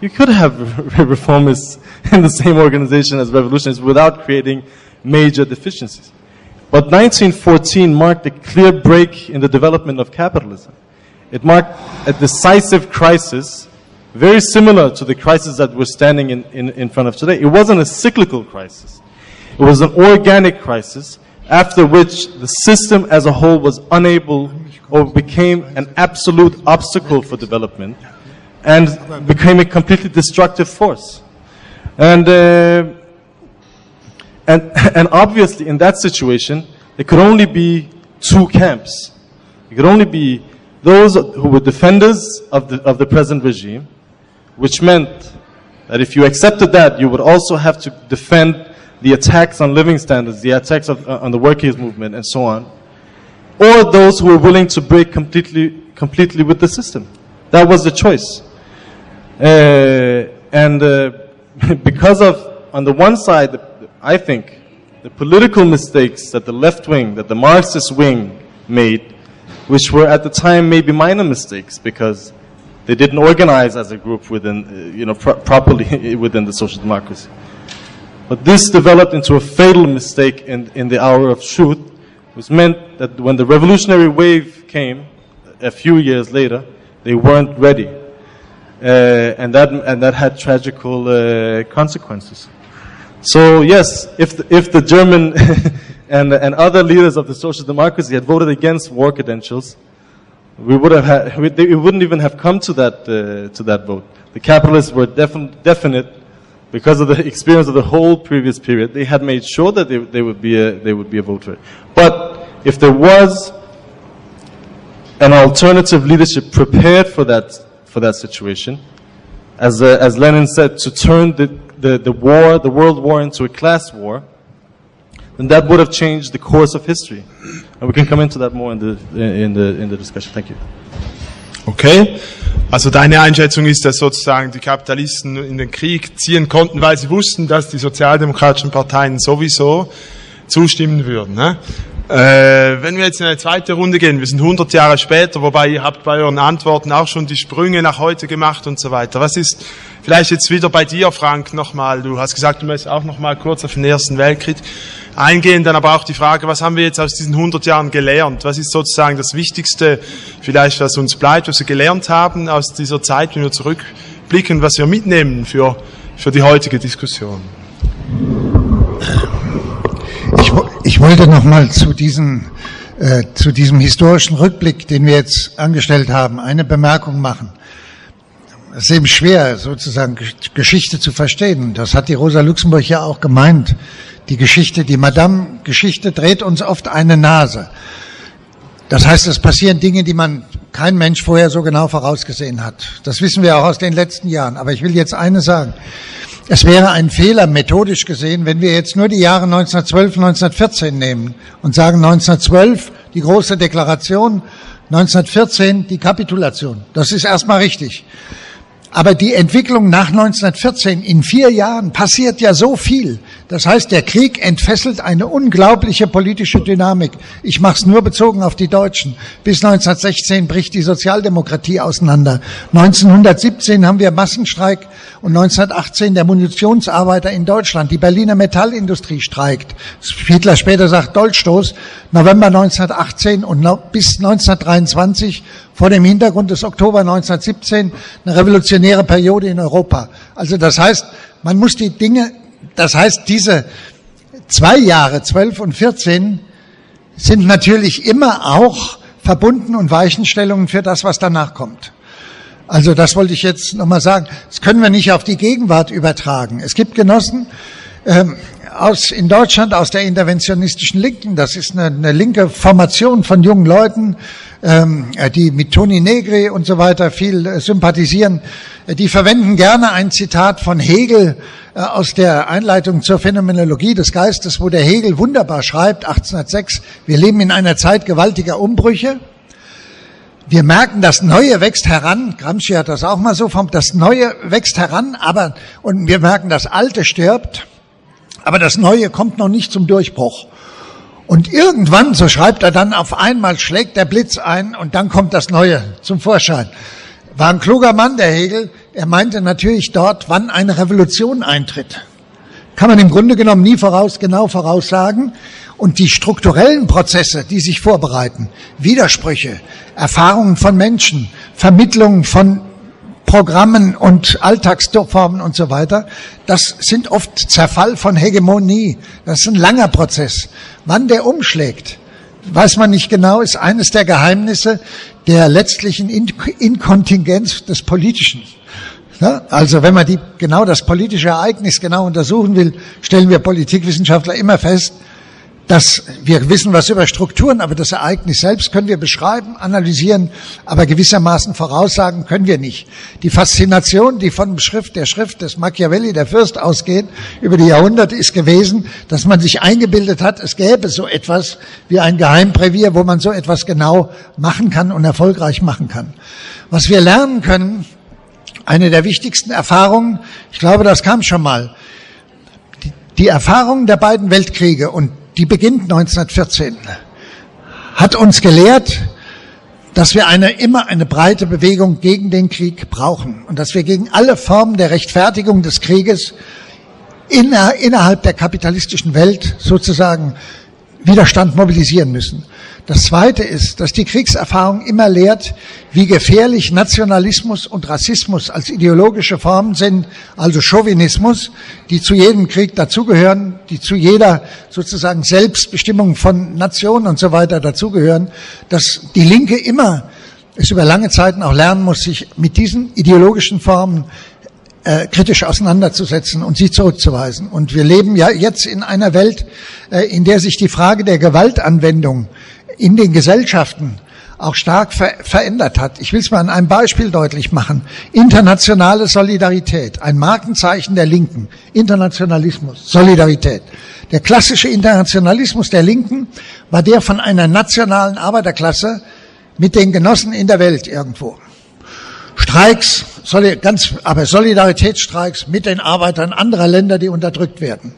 you could have reformists in the same organization as revolutionists without creating major deficiencies. But 1914 marked a clear break in the development of capitalism. It marked a decisive crisis, very similar to the crisis that we're standing in front of today. It wasn't a cyclical crisis. It was an organic crisis, after which the system as a whole was unable or became an absolute obstacle for development and became a completely destructive force. And obviously in that situation, there could only be two camps. It could only be those who were defenders of the present regime, which meant that if you accepted that, you would also have to defend the attacks on living standards, the attacks on the workers' movement, and so on, or those who were willing to break completely with the system. That was the choice. Because of, on the one side, I think, the political mistakes that the left wing, that the Marxist wing made, which were at the time maybe minor mistakes, because they didn't organize as a group within, properly within the social democracy. But this developed into a fatal mistake in the hour of truth, which meant that when the revolutionary wave came a few years later, they weren't ready. And that had tragical consequences. So yes, if the German and other leaders of the social democracy had voted against war credentials, we would have had, it wouldn't even have come to that vote. The capitalists were definite. Because of the experience of the whole previous period, they had made sure that they would be a vote for it. But if there was an alternative leadership prepared for that situation, as Lenin said, to turn the world war into a class war, then that would have changed the course of history. And we can come into that more in the discussion. Thank you. Okay, also deine Einschätzung ist, dass sozusagen die Kapitalisten in den Krieg ziehen konnten, weil sie wussten, dass die sozialdemokratischen Parteien sowieso zustimmen würden. Ne? Wenn wir jetzt in eine zweite Runde gehen, wir sind 100 Jahre später, wobei ihr habt bei euren Antworten auch schon die Sprünge nach heute gemacht und so weiter. Was ist vielleicht jetzt wieder bei dir, Frank, nochmal? Du hast gesagt, du möchtest auch nochmal kurz auf den Ersten Weltkrieg eingehen, dann aber auch die Frage, was haben wir jetzt aus diesen 100 Jahren gelernt? Was ist sozusagen das Wichtigste, vielleicht was uns bleibt, was wir gelernt haben aus dieser Zeit, wenn wir zurückblicken, was wir mitnehmen für die heutige Diskussion? Ich wollte nochmal zu diesem historischen Rückblick, den wir jetzt angestellt haben, eine Bemerkung machen. Es ist eben schwer, sozusagen Geschichte zu verstehen. Das hat die Rosa Luxemburg ja auch gemeint. Die Madame-Geschichte dreht uns oft eine Nase. Das heißt, es passieren Dinge, die kein Mensch vorher so genau vorausgesehen hat. Das wissen wir auch aus den letzten Jahren. Aber ich will jetzt eines sagen. Es wäre ein Fehler, methodisch gesehen, wenn wir jetzt nur die Jahre 1912, 1914 nehmen und sagen 1912 die große Deklaration, 1914 die Kapitulation. Das ist erstmal richtig. Aber die Entwicklung nach 1914 in 4 Jahren passiert ja so viel. Das heißt, der Krieg entfesselt eine unglaubliche politische Dynamik. Ich mache es nur bezogen auf die Deutschen. Bis 1916 bricht die Sozialdemokratie auseinander. 1917 haben wir Massenstreik und 1918 der Munitionsarbeiter in Deutschland. Die Berliner Metallindustrie streikt. Hitler später sagt Dolchstoß. November 1918 und bis 1923 vor dem Hintergrund des Oktober 1917 eine revolutionäre Periode in Europa. Also das heißt, man muss die Dinge, das heißt, diese 2 Jahre, 12 und 14, sind natürlich immer auch verbunden und Weichenstellungen für das, was danach kommt. Also das wollte ich jetzt nochmal sagen. Das können wir nicht auf die Gegenwart übertragen. Es gibt Genossen in Deutschland aus der interventionistischen Linken, das ist eine linke Formation von jungen Leuten, die mit Toni Negri und so weiter viel sympathisieren, die verwenden gerne ein Zitat von Hegel aus der Einleitung zur Phänomenologie des Geistes, wo der Hegel wunderbar schreibt, 1806, wir leben in einer Zeit gewaltiger Umbrüche. Wir merken, das Neue wächst heran, Gramsci hat das auch mal so formuliert, das Neue wächst heran, und wir merken, das Alte stirbt, aber das Neue kommt noch nicht zum Durchbruch. Und irgendwann, so schreibt er dann, auf einmal schlägt der Blitz ein und dann kommt das Neue zum Vorschein. War ein kluger Mann, der Hegel. Er meinte natürlich dort, wann eine Revolution eintritt. Kann man im Grunde genommen nie genau voraussagen. Und die strukturellen Prozesse, die sich vorbereiten, Widersprüche, Erfahrungen von Menschen, Vermittlung von Programmen und Alltagsformen und so weiter, das sind oft Zerfall von Hegemonie. Das ist ein langer Prozess. Wann der umschlägt, weiß man nicht genau, ist eines der Geheimnisse der letztlichen Inkontingenz des Politischen. Ja, also wenn man das politische Ereignis genau untersuchen will, stellen wir Politikwissenschaftler immer fest, dass wir wissen was über Strukturen, aber das Ereignis selbst können wir beschreiben, analysieren, aber gewissermaßen voraussagen können wir nicht. Die Faszination, die von der Schrift des Machiavelli, der Fürst, ausgeht, über die Jahrhunderte ist gewesen, dass man sich eingebildet hat, es gäbe so etwas wie ein Geheimbrevier, wo man so etwas genau machen kann und erfolgreich machen kann. Was wir lernen können, eine der wichtigsten Erfahrungen, ich glaube, das kam schon mal, die Erfahrung der beiden Weltkriege, und die beginnt 1914, hat uns gelehrt, dass wir immer eine breite Bewegung gegen den Krieg brauchen und dass wir gegen alle Formen der Rechtfertigung des Krieges innerhalb der kapitalistischen Welt sozusagen Widerstand mobilisieren müssen. Das Zweite ist, dass die Kriegserfahrung immer lehrt, wie gefährlich Nationalismus und Rassismus als ideologische Formen sind, also Chauvinismus, die zu jedem Krieg dazugehören, die zu jeder sozusagen Selbstbestimmung von Nationen und so weiter dazugehören, dass die Linke immer es über lange Zeiten auch lernen muss, sich mit diesen ideologischen Formen kritisch auseinanderzusetzen und sie zurückzuweisen. Und wir leben ja jetzt in einer Welt, in der sich die Frage der Gewaltanwendung in den Gesellschaften auch stark verändert hat. Ich will es mal an einem Beispiel deutlich machen. Internationale Solidarität, ein Markenzeichen der Linken. Internationalismus, Solidarität. Der klassische Internationalismus der Linken war der von einer nationalen Arbeiterklasse mit den Genossen in der Welt irgendwo. Streiks, aber Solidaritätsstreiks mit den Arbeitern anderer Länder, die unterdrückt werden.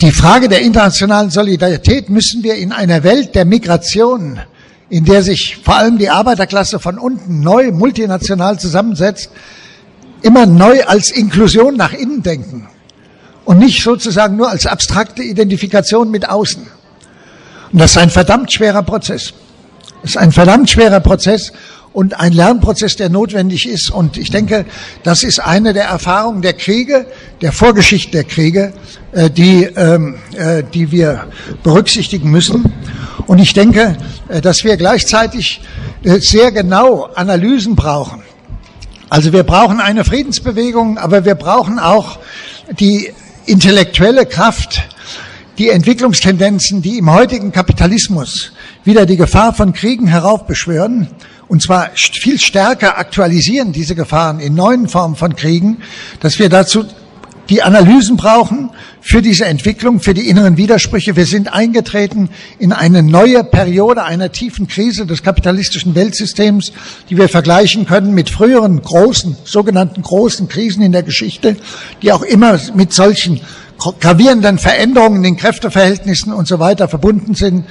Die Frage der internationalen Solidarität müssen wir in einer Welt der Migration, in der sich vor allem die Arbeiterklasse von unten neu multinational zusammensetzt, immer neu als Inklusion nach innen denken und nicht sozusagen nur als abstrakte Identifikation mit außen. Und das ist ein verdammt schwerer Prozess. Das ist ein verdammt schwerer Prozess und ein Lernprozess, der notwendig ist. Und ich denke, das ist eine der Erfahrungen der Kriege, der Vorgeschichte der Kriege, die wir berücksichtigen müssen. Und ich denke, dass wir gleichzeitig sehr genau Analysen brauchen. Also wir brauchen eine Friedensbewegung, aber wir brauchen auch die intellektuelle Kraft, die Entwicklungstendenzen, die im heutigen Kapitalismus wieder die Gefahr von Kriegen heraufbeschwören, und zwar viel stärker aktualisieren diese Gefahren in neuen Formen von Kriegen, dass wir dazu die Analysen brauchen für diese Entwicklung, für die inneren Widersprüche. Wir sind eingetreten in eine neue Periode einer tiefen Krise des kapitalistischen Weltsystems, die wir vergleichen können mit früheren sogenannten großen Krisen in der Geschichte, die auch immer mit solchen gravierenden Veränderungen in den Kräfteverhältnissen und so weiter verbunden sind.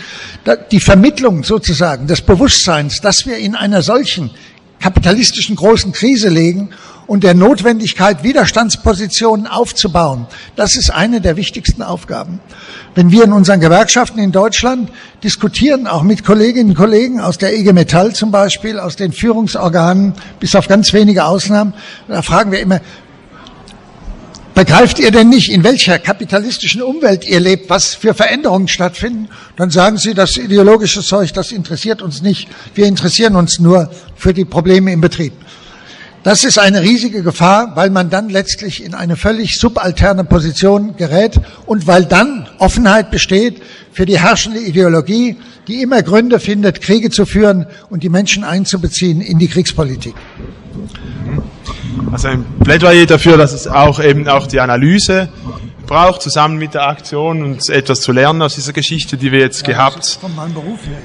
Die Vermittlung sozusagen des Bewusstseins, dass wir in einer solchen kapitalistischen großen Krise liegen und der Notwendigkeit, Widerstandspositionen aufzubauen, das ist eine der wichtigsten Aufgaben. Wenn wir in unseren Gewerkschaften in Deutschland diskutieren, auch mit Kolleginnen und Kollegen aus der IG Metall zum Beispiel, aus den Führungsorganen, bis auf ganz wenige Ausnahmen, da fragen wir immer, begreift ihr denn nicht, in welcher kapitalistischen Umwelt ihr lebt, was für Veränderungen stattfinden? Dann sagen sie, das ideologische Zeug, das interessiert uns nicht. Wir interessieren uns nur für die Probleme im Betrieb. Das ist eine riesige Gefahr, weil man dann letztlich in eine völlig subalterne Position gerät und weil dann Offenheit besteht für die herrschende Ideologie, die immer Gründe findet, Kriege zu führen und die Menschen einzubeziehen in die Kriegspolitik. Also ein Plädoyer dafür, dass es auch die Analyse braucht, zusammen mit der Aktion und etwas zu lernen aus dieser Geschichte, die wir jetzt gehabt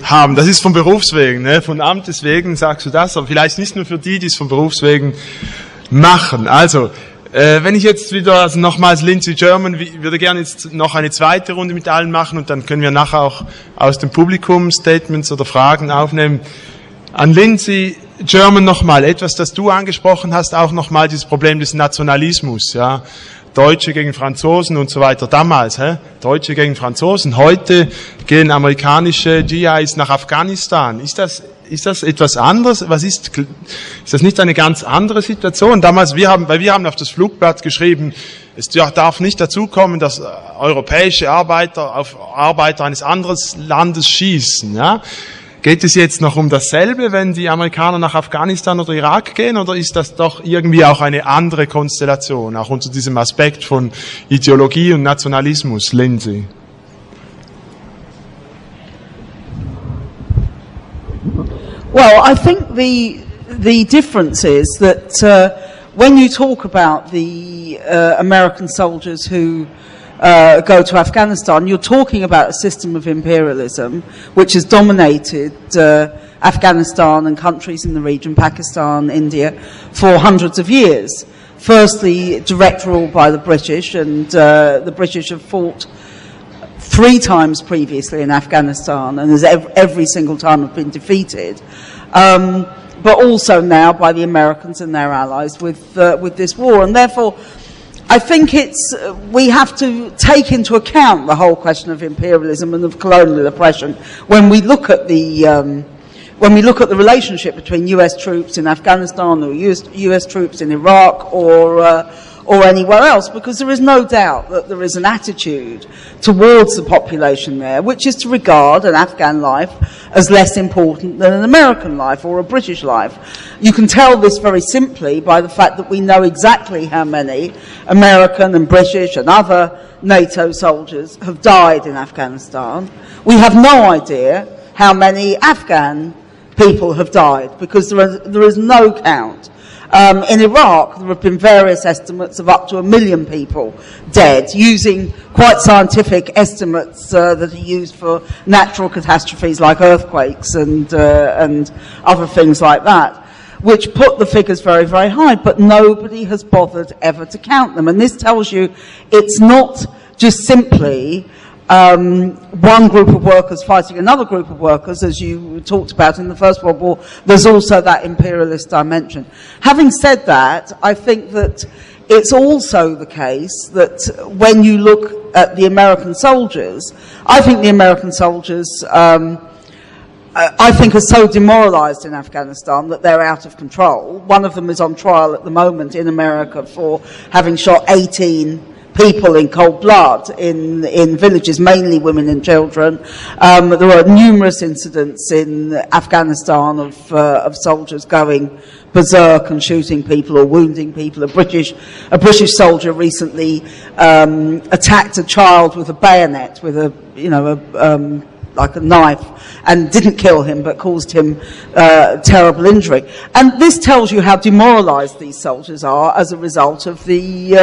haben. Das ist vom Berufswegen, ne? Von Amtes wegen sagst du das, aber vielleicht nicht nur für die, die es vom Berufswegen machen. Also, wenn ich jetzt wieder nochmals Lindsey German, würde gerne jetzt noch eine zweite Runde mit allen machen und dann können wir nachher auch aus dem Publikum Statements oder Fragen aufnehmen. An Lindsey, German nochmal, etwas, das du angesprochen hast, auch nochmal dieses Problem des Nationalismus, ja. Deutsche gegen Franzosen und so weiter. Damals, Deutsche gegen Franzosen. Heute gehen amerikanische GIs nach Afghanistan. Ist das etwas anderes? Ist das nicht eine ganz andere Situation? Damals, weil wir haben auf das Flugblatt geschrieben, es darf nicht dazu kommen, dass europäische Arbeiter auf Arbeiter eines anderen Landes schießen, ja. Geht es jetzt noch um dasselbe, wenn die Amerikaner nach Afghanistan oder Irak gehen, oder ist das doch irgendwie auch eine andere Konstellation, auch unter diesem Aspekt von Ideologie und Nationalismus, Lindsey? Well, I think the difference is that when you talk about the American soldiers who go to Afghanistan, you're talking about a system of imperialism which has dominated Afghanistan and countries in the region, Pakistan, India, for hundreds of years. Firstly, direct rule by the British, and the British have fought 3 times previously in Afghanistan, and every single time have been defeated. But also now by the Americans and their allies with this war, and therefore I think we have to take into account the whole question of imperialism and of colonial oppression when we look at the relationship between US troops in Afghanistan or US troops in Iraq or anywhere else, because there is no doubt that there is an attitude towards the population there which is to regard an Afghan life as less important than an American life or a British life. You can tell this very simply by the fact that we know exactly how many American and British and other NATO soldiers have died in Afghanistan. We have no idea how many Afghan people have died, because there is no count. In Iraq, there have been various estimates of up to 1 million people dead, using quite scientific estimates that are used for natural catastrophes like earthquakes and other things like that, which put the figures very, very high, but nobody has bothered ever to count them. And this tells you it's not just simply one group of workers fighting another group of workers, as you talked about in the First World War. There's also that imperialist dimension. Having said that, I think that it's also the case that when you look at the American soldiers, I think the American soldiers I think are so demoralised in Afghanistan that they're out of control. One of them is on trial at the moment in America for having shot 18 people in cold blood in villages, mainly women and children. There were numerous incidents in Afghanistan of soldiers going berserk and shooting people or wounding people. A British soldier recently attacked a child with a bayonet, with like a knife, and didn't kill him but caused him terrible injury. And this tells you how demoralised these soldiers are as a result of the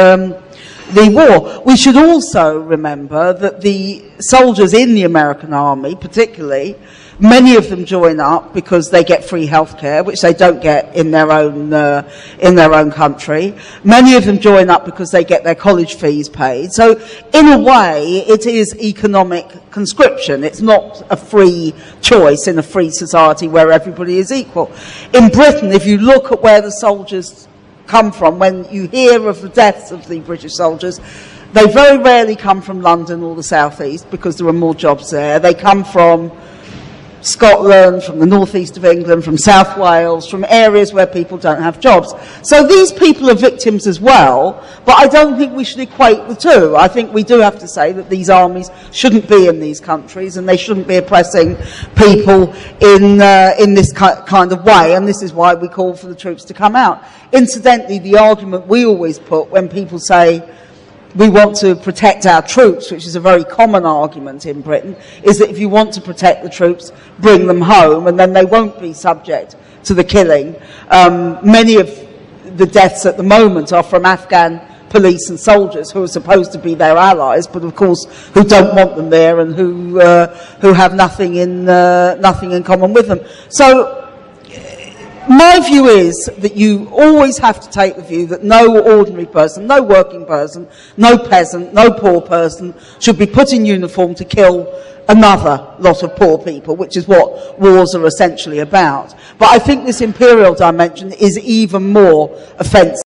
war. We should also remember that the soldiers in the American army, particularly, many of them join up because they get free healthcare, which they don't get in their own country. Many of them join up because they get their college fees paid. So, in a way, it is economic conscription. It's not a free choice in a free society where everybody is equal. In Britain, if you look at where the soldiers come from, when you hear of the deaths of the British soldiers, they very rarely come from London or the South East because there are more jobs there. They come from Scotland, from the northeast of England, from South Wales, from areas where people don't have jobs. So these people are victims as well, but I don't think we should equate the two. I think we do have to say that these armies shouldn't be in these countries and they shouldn't be oppressing people in this kind of way, and this is why we call for the troops to come out. Incidentally, the argument we always put when people say we want to protect our troops, which is a very common argument in Britain, is that if you want to protect the troops, bring them home, and then they won't be subject to the killing. Many of the deaths at the moment are from Afghan police and soldiers who are supposed to be their allies, but of course who don't want them there and who have nothing in common with them. So My view is that you always have to take the view that no ordinary person, no working person, no peasant, no poor person should be put in uniform to kill another lot of poor people, which is what wars are essentially about. But I think this imperial dimension is even more offensive.